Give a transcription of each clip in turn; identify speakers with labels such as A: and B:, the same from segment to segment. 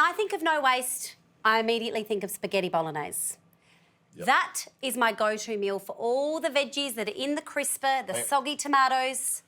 A: I think of no waste, I immediately think of spaghetti bolognese. Yep. That is my go-to meal for all the veggies that are in the crisper, the soggy tomatoes,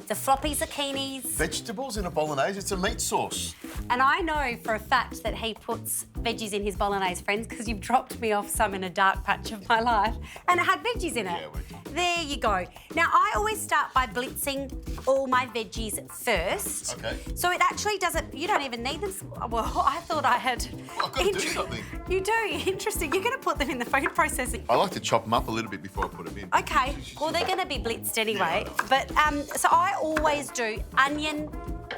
A: the floppy zucchinis.
B: Vegetables in a bolognese, it's a meat sauce.
A: And I know for a fact that he puts veggies in his bolognese, friends, because you've dropped me off some in a dark patch of my life, and it had veggies in it.
B: Yeah, we do.
A: There you go. Now, I always start by blitzing all my veggies first.
B: Okay.
A: So it actually doesn't, you don't even need them. Well, I thought I had...
B: Well, I've got to do something.
A: You do, interesting. You're going to put them in the food processing.
B: I like to chop them up a little bit before I put them in.
A: Okay, well, they're going to be blitzed anyway.
B: Yeah,
A: but, so I always do onion,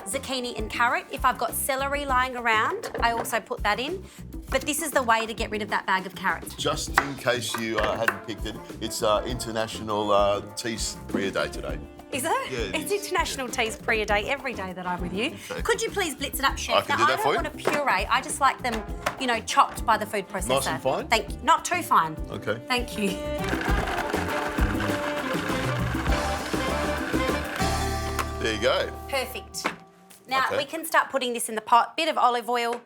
A: zucchini and carrot. If I've got celery lying around, I also put that in. But this is the way to get rid of that bag of carrots.
B: Just in case you hadn't picked it, it's International Teas Preeya Day today.
A: Is it?
B: Yeah,
A: it's International Teas Preeya Day every day that I'm with you.
B: Okay.
A: Could you please blitz it up, Chef?
B: I can do that for you.
A: I don't want a puree. I just like them, you know, chopped by the food processor.
B: Nice and fine?
A: Thank you. Not too fine.
B: Okay.
A: Thank you.
B: There you go.
A: Perfect. Now,
B: Okay.
A: we can start putting this in the pot. Bit of olive oil.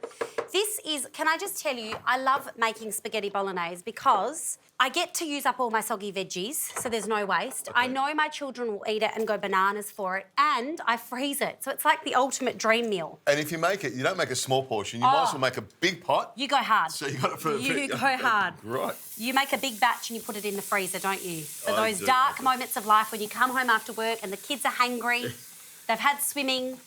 A: This is, can I just tell you, I love making spaghetti bolognese because I get to use up all my soggy veggies, so there's no waste.
B: Okay.
A: I know my children will eat it and go bananas for it, and I freeze it. So it's like the ultimate dream meal.
B: And if you make it, you don't make a small portion, you might as well make a big pot.
A: You go hard.
B: So you got it for
A: You go hard.
B: Right.
A: You make a big batch and you put it in the freezer, don't you? For
B: I
A: those
B: do.
A: dark moments of life when you come home after work and the kids are hungry, they've had swimming,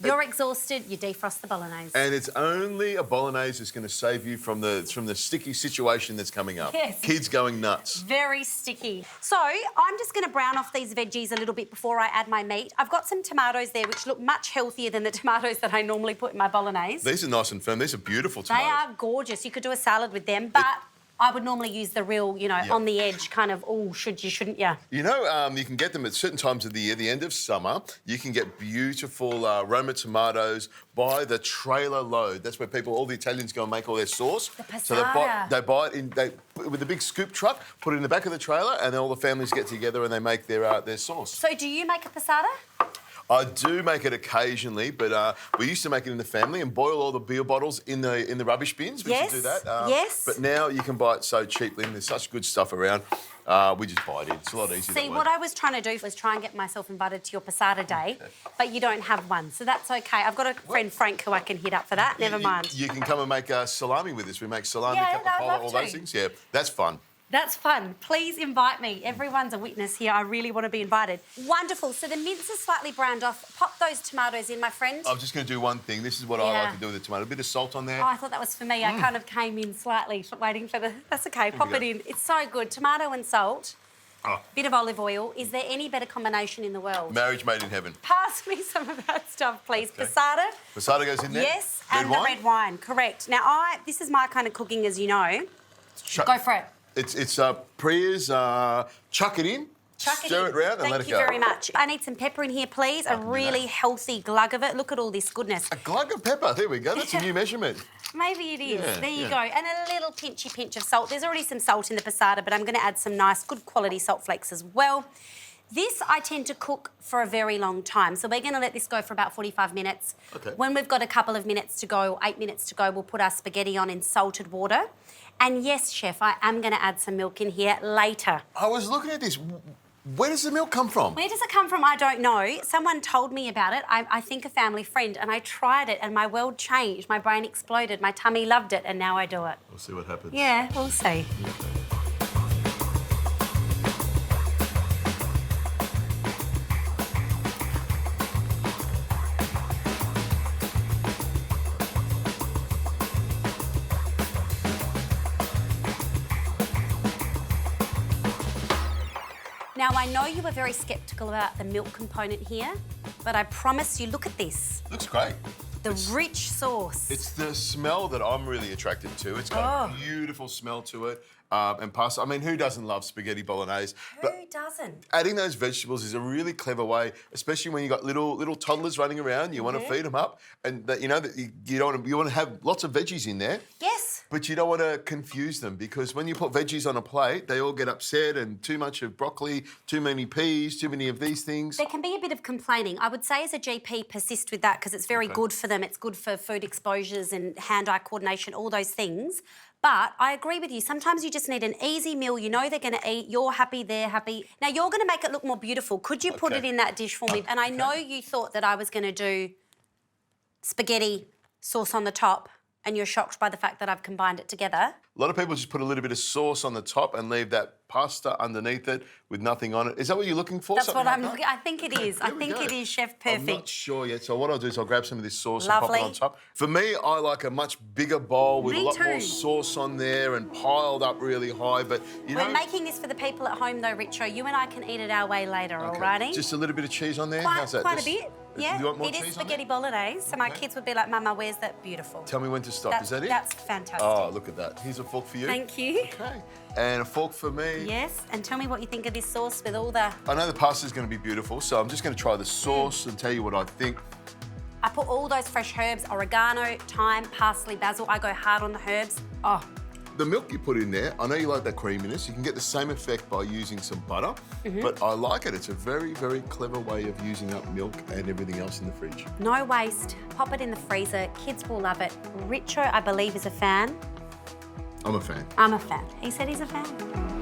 A: you're exhausted, you defrost the bolognese.
B: And it's only a bolognese that's going to save you from the sticky situation that's coming up.
A: Yes.
B: Kids going nuts.
A: Very sticky. So I'm just going to brown off these veggies a little bit before I add my meat. I've got some tomatoes there which look much healthier than the tomatoes that I normally put in my bolognese.
B: These are nice and firm. These are beautiful
A: They
B: tomatoes.
A: are gorgeous. You could do a salad with them, but I would normally use the real, you know, on the edge kind of, oh, should you, shouldn't you?
B: You know, you can get them at certain times of the year, the end of summer. You can get beautiful Roma tomatoes by the trailer load. That's where all the Italians go and make all their sauce.
A: The passata.
B: So they buy it with a big scoop truck, put it in the back of the trailer, and then all the families get together and they make their sauce.
A: So do you make a passata?
B: I do make it occasionally, but we used to make it in the family and boil all the beer bottles in the rubbish bins. We used to do that.
A: Yes.
B: But now you can buy it so cheaply and there's such good stuff around. We just buy it in. It's a lot easier.
A: See, what I was trying to do was try and get myself invited to your passata day, but you don't have one, so that's okay. I've got a friend, Frank, who I can hit up for that. Never mind.
B: You can come and make salami with us. We make salami,
A: Yeah, I'd
B: capicola,
A: love
B: all
A: to.
B: those things. Yeah, that's fun.
A: That's fun. Please invite me. Everyone's a witness here. I really want to be invited. Wonderful. So the mince is slightly browned off. Pop those tomatoes in, my friend.
B: I'm just going to do one thing. This is what I like to do with the tomato. A bit of salt on there.
A: Oh, I thought that was for me. I kind of came in slightly, waiting for the... That's okay. Pop it in. It's so good. Tomato and salt.
B: Oh.
A: Bit of olive oil. Is there any better combination in the world?
B: Marriage made in heaven.
A: Pass me some of that stuff, please.
B: Okay.
A: Passata.
B: Passata goes in there?
A: Yes,
B: Red
A: and
B: wine?
A: the red wine. Correct. Now, this is my kind of cooking, as you know. Go for it.
B: It's Preeya's, chuck it in, stir it round and let it go.
A: Thank you very much. I need some pepper in here, please. A really healthy glug of it. Look at all this goodness.
B: A glug of pepper, there we go. That's a new measurement.
A: Maybe it is.
B: Yeah,
A: There you
B: yeah.
A: go. And a little pinchy pinch of salt. There's already some salt in the passata, but I'm going to add some nice, good quality salt flakes as well. This I tend to cook for a very long time. So we're going to let this go for about 45 minutes.
B: Okay.
A: When we've got a couple of minutes to go, or 8 minutes to go, we'll put our spaghetti on in salted water. And yes, Chef, I am going to add some milk in here later.
B: I was looking at this. Where does the milk come from?
A: Where does it come from? I don't know. Someone told me about it. I think a family friend, and I tried it and my world changed. My brain exploded. My tummy loved it, and now I do it.
B: We'll see what happens.
A: Yeah, we'll see. Now, I know you were very sceptical about the milk component here, but I promise you, look at this.
B: Looks great.
A: The rich sauce.
B: It's the smell that I'm really attracted to. It's got a beautiful smell to it. And pasta. I mean, who doesn't love spaghetti bolognese?
A: Who doesn't?
B: Adding those vegetables is a really clever way, especially when you've got little toddlers running around. You want to feed them up, and that you know that you want to have lots of veggies in there.
A: Yes.
B: But you don't want to confuse them because when you put veggies on a plate, they all get upset and too much of broccoli, too many peas, too many of these things.
A: There can be a bit of complaining. I would say as a GP, persist with that because it's very good for them. It's good for food exposures and hand-eye coordination, all those things. But I agree with you. Sometimes you just need an easy meal. You know they're going to eat. You're happy, they're happy. Now, you're going to make it look more beautiful. Could you put it in that dish for me? And I know you thought that I was going to do spaghetti sauce on the top and you're shocked by the fact that I've combined it together.
B: A lot of people just put a little bit of sauce on the top and leave that pasta underneath it with nothing on it. Is that what you're looking for?
A: That's what I'm looking. I think it is. I think it is, Chef Perfect.
B: I'm not sure yet, so what I'll do is I'll grab some of this sauce
A: Lovely.
B: and pop it on top. For me, I like a much bigger bowl with
A: Me
B: a lot
A: too.
B: more sauce on there and piled up really high. But you
A: We're
B: know,
A: making this for the people at home, though, Richo. You and I can eat it our way later, alrighty?
B: just a little bit of cheese on there.
A: Quite,
B: How's that?
A: quite
B: Just-
A: a bit. Yeah,
B: You want more
A: it is
B: cheese on
A: spaghetti
B: there?
A: bolognese, so my kids would be like, Mama, where's that? Beautiful.
B: Tell me when to stop. Is that it?
A: That's fantastic.
B: Oh, look at that. Here's a fork for you.
A: Thank you.
B: Okay. And a fork for me.
A: Yes, and tell me what you think of this sauce with all the...
B: I know the pasta's going to be beautiful, so I'm just going to try the sauce and tell you what I think.
A: I put all those fresh herbs, oregano, thyme, parsley, basil. I go hard on the herbs. Oh,
B: The milk you put in there, I know you like that creaminess. You can get the same effect by using some butter, but I like it. It's a very, very clever way of using up milk and everything else in the fridge.
A: no waste. Pop it in the freezer. Kids will love it. Richo, I believe, is a fan.
B: I'm a fan.
A: I'm a fan. He said he's a fan.